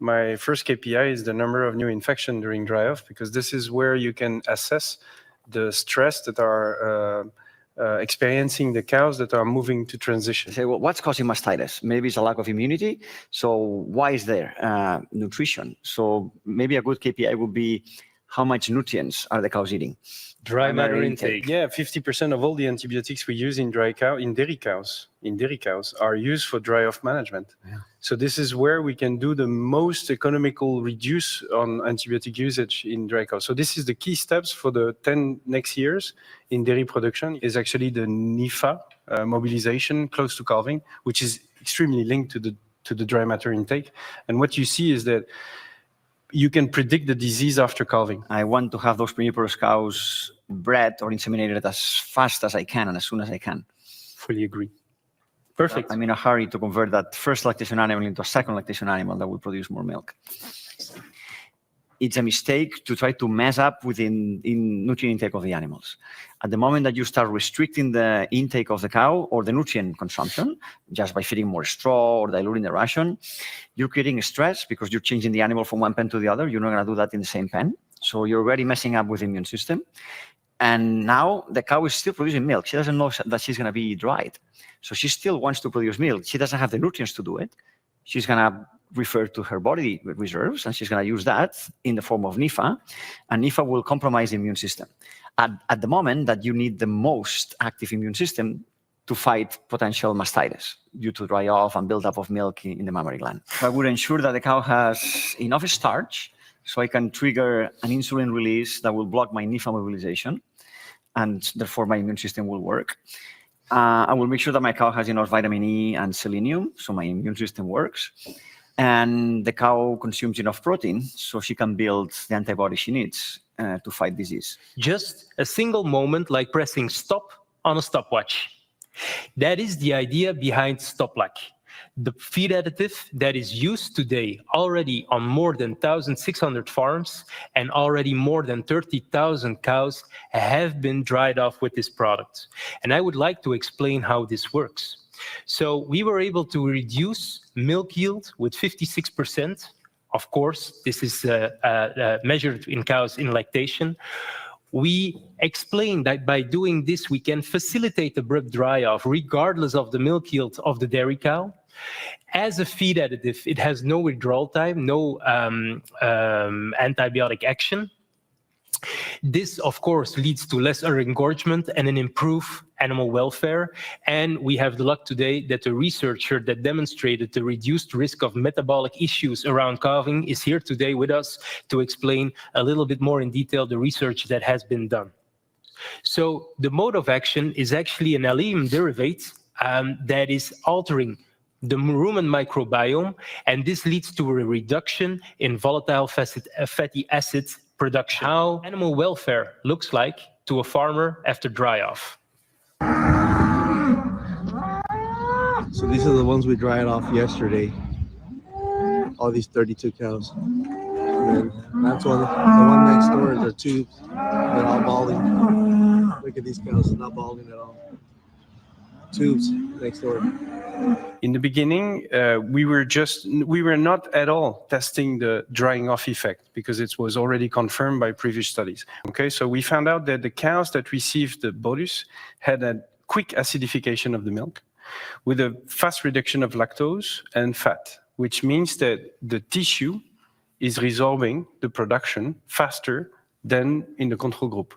my first KPI is the number of new infections during dry off, because this is where you can assess the stress that are experiencing the cows that are moving to transition. Say, well, what's causing mastitis? Maybe it's a lack of immunity. So why is there? Nutrition. So maybe a good KPI would be how much nutrients are the cows eating? Dry matter intake. Yeah, 50% of all the antibiotics we use in dairy cows are used for dry off management. Yeah. So this is where we can do the most economical reduce on antibiotic usage in dry cows. So this is the key steps for the 10 next years in dairy production, is actually the NIFA mobilization close to calving, which is extremely linked to the dry matter intake. And what you see is that you can predict the disease after calving. I want to have those pruniparous cows bred or inseminated as fast as I can and as soon as I can. Fully agree. Perfect. I'm in a hurry to convert that first lactation animal into a second lactation animal that will produce more milk. It's a mistake to try to mess up with in nutrient intake of the animals. At the moment that you start restricting the intake of the cow or the nutrient consumption, just by feeding more straw or diluting the ration, you're creating stress because you're changing the animal from one pen to the other. You're not going to do that in the same pen. So you're already messing up with the immune system. And now the cow is still producing milk. She doesn't know that she's going to be dried. So she still wants to produce milk. She doesn't have the nutrients to do it. She's going to refer to her body reserves, and she's going to use that in the form of NIFA, and NIFA will compromise the immune system. At the moment that you need the most active immune system to fight potential mastitis due to dry off and buildup of milk in the mammary gland. I would ensure that the cow has enough starch so I can trigger an insulin release that will block my NIFA mobilization, and therefore my immune system will work. I will make sure that my cow has enough vitamin E and selenium so my immune system works. And the cow consumes enough protein so she can build the antibodies she needs to fight disease. Just a single moment like pressing stop on a stopwatch. That is the idea behind StopLac, the feed additive that is used today already on more than 1,600 farms, and already more than 30,000 cows have been dried off with this product. And I would like to explain how this works. So we were able to reduce milk yield with 56%. Of course, this is measured in cows in lactation. We explained that by doing this, we can facilitate abrupt dry-off regardless of the milk yield of the dairy cow. As a feed additive, it has no withdrawal time, no antibiotic action. This, of course, leads to less engorgement and an improved animal welfare. And we have the luck today that the researcher that demonstrated the reduced risk of metabolic issues around calving is here today with us to explain a little bit more in detail the research that has been done. So the mode of action is actually an allium derivative that is altering the rumen microbiome, and this leads to a reduction in volatile fatty acids production. How animal welfare looks like to a farmer after dry-off. So these are the ones we dried off yesterday. All these 32 cows. And then that's one. The one next door is the tubes. They're all balding. Look at these cows, they're not balding at all. Tubes next door. In the beginning, we were not at all testing the drying off effect because it was already confirmed by previous studies. Okay, so we found out that the cows that received the bolus had a quick acidification of the milk with a fast reduction of lactose and fat, which means that the tissue is resolving the production faster than in the control group.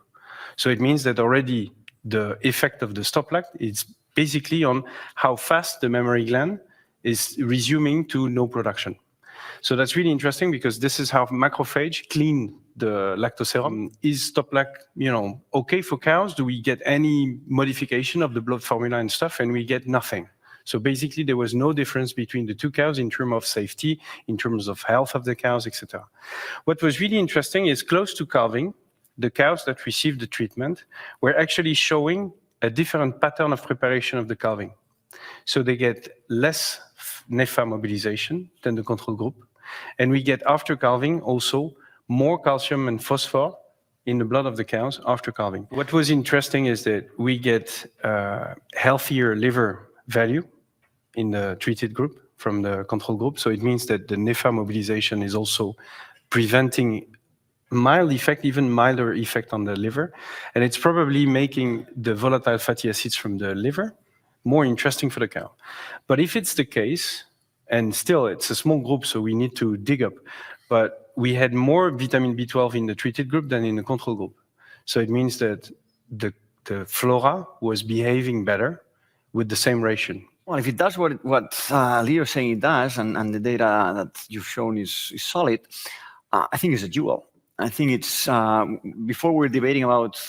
So it means that already the effect of the StopLac is basically on how fast the mammary gland is resuming to no production. So that's really interesting because this is how macrophage clean the lactoserum. Is StopLac, okay for cows? Do we get any modification of the blood formula and stuff? And we get nothing. So basically there was no difference between the two cows in terms of safety, in terms of health of the cows, etc. What was really interesting is close to calving, the cows that received the treatment were actually showing a different pattern of preparation of the calving. So they get less NEFA mobilization than the control group. And we get after calving also more calcium and phosphor in the blood of the cows after calving. What was interesting is that we get healthier liver value in the treated group. from the control group. So it means that the NEFA mobilization is also preventing mild effect, even milder effect on the liver. And it's probably making the volatile fatty acids from the liver more interesting for the cow. But if it's the case, and still it's a small group, so we need to dig up, but we had more vitamin B12 in the treated group than in the control group. So it means that the flora was behaving better with the same ration. Well, if it does what Leo is saying it does, and the data that you've shown is solid, I think it's a dual. I think it's, before we're debating about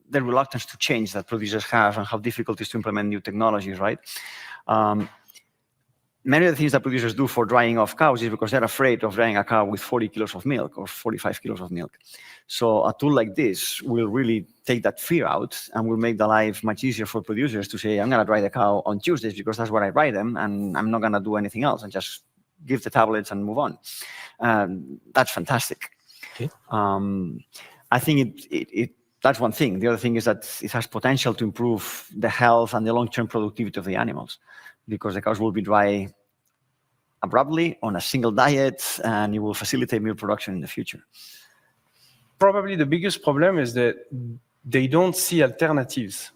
the reluctance to change that producers have and how difficult it is to implement new technologies, right? Many of the things that producers do for drying off cows is because they're afraid of drying a cow with 40 kilos of milk or 45 kilos of milk. So a tool like this will really take that fear out and will make the life much easier for producers to say, I'm going to dry the cow on Tuesdays because that's what I dry them, and I'm not going to do anything else and just give the tablets and move on. That's fantastic. Okay. I think that's one thing. The other thing is that it has potential to improve the health and the long-term productivity of the animals, because the cows will be dry abruptly on a single diet, and it will facilitate milk production in the future. Probably the biggest problem is that they don't see alternatives.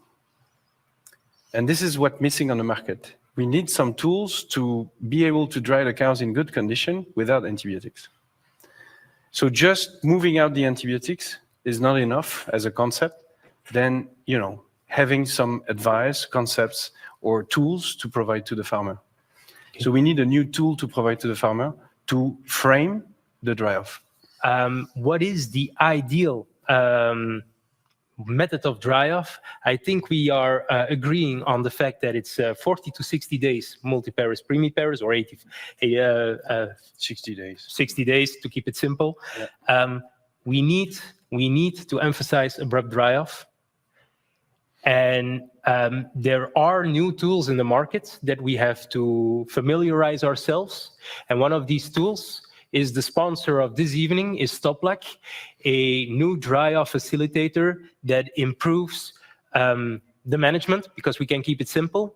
And this is what's missing on the market. We need some tools to be able to dry the cows in good condition without antibiotics. So just moving out the antibiotics is not enough as a concept. Then, having some advice, concepts, or tools to provide to the farmer. Okay. So we need a new tool to provide to the farmer to frame the dry-off. What is the ideal method of dry-off? I think we are agreeing on the fact that it's 40 to 60 days multipares, primipares, or 60 days. 60 days to keep it simple. Yeah. We need to emphasize abrupt dry-off. And there are new tools in the market that we have to familiarize ourselves. And one of these tools is the sponsor of this evening, is StopLac, a new dry-off facilitator that improves the management, because we can keep it simple,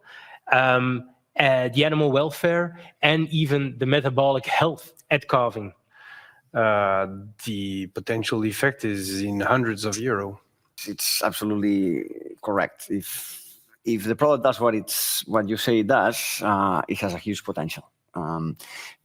the animal welfare, and even the metabolic health at calving. The potential effect is in hundreds of euros. It's absolutely correct. If the product does what you say it does, it has a huge potential.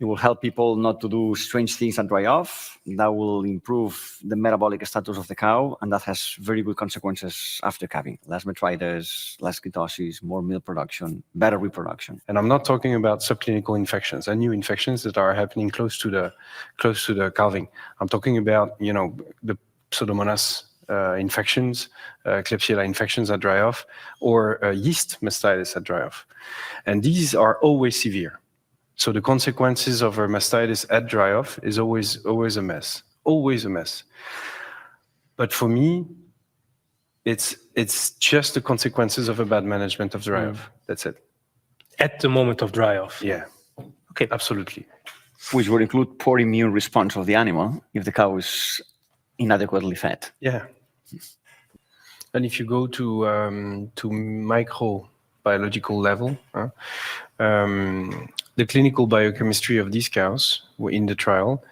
It will help people not to do strange things and dry off. That will improve the metabolic status of the cow, and that has very good consequences after calving. Less metritis, less ketosis, more milk production, better reproduction. And I'm not talking about subclinical infections and new infections that are happening close to the calving. I'm talking about the Pseudomonas infections, Klebsiella infections at dry off, or yeast mastitis at dry off, and these are always severe. So the consequences of a mastitis at dry off is always a mess, always a mess. But for me, it's just the consequences of a bad management of dry off. That's it. At the moment of dry off. Yeah. Okay. Absolutely. Which would include poor immune response of the animal if the cow is inadequately fed. Yeah. And if you go to microbiological level, the clinical biochemistry of these cows in the trial,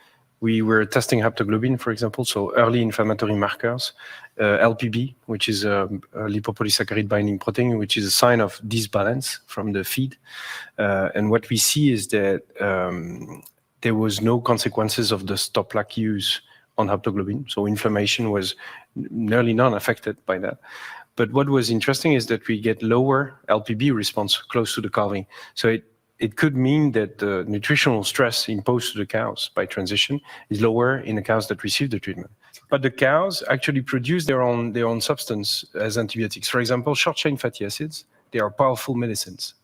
we were testing haptoglobin, for example, so early inflammatory markers, LPB, which is a lipopolysaccharide binding protein, which is a sign of disbalance from the feed. And what we see is that there was no consequences of the StopLac use on haptoglobin, so inflammation was nearly non-affected by that. But what was interesting is that we get lower LPB response close to the calving. So it could mean that the nutritional stress imposed to the cows by transition is lower in the cows that receive the treatment. But the cows actually produce their own substance as antibiotics. For example, short-chain fatty acids, they are powerful medicines.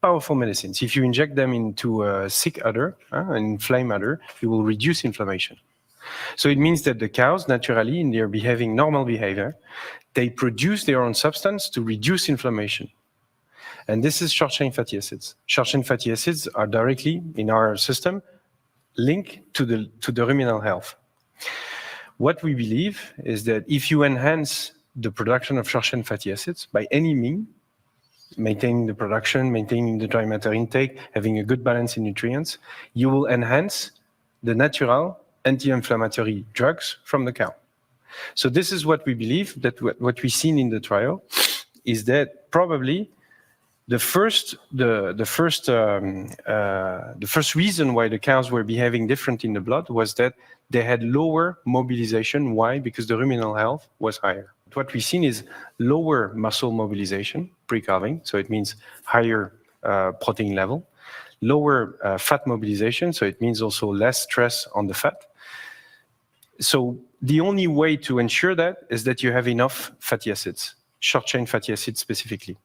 Powerful medicines. If you inject them into a sick udder, an inflamed udder, you will reduce inflammation. So it means that the cows, naturally, in their normal behavior, they produce their own substance to reduce inflammation. And this is short-chain fatty acids. Short-chain fatty acids are directly, in our system, linked to the ruminal health. What we believe is that if you enhance the production of short-chain fatty acids by any means, maintaining the production, maintaining the dry matter intake, having a good balance in nutrients, you will enhance the natural anti-inflammatory drugs from the cow. So this is what we believe, that what we've seen in the trial is that probably the first reason why the cows were behaving different in the blood was that they had lower mobilization. Why? Because the ruminal health was higher. What we've seen is lower muscle mobilization pre-calving, so it means higher protein level, lower fat mobilization, so it means also less stress on the fat. So the only way to ensure that is that you have enough fatty acids, short-chain fatty acids specifically.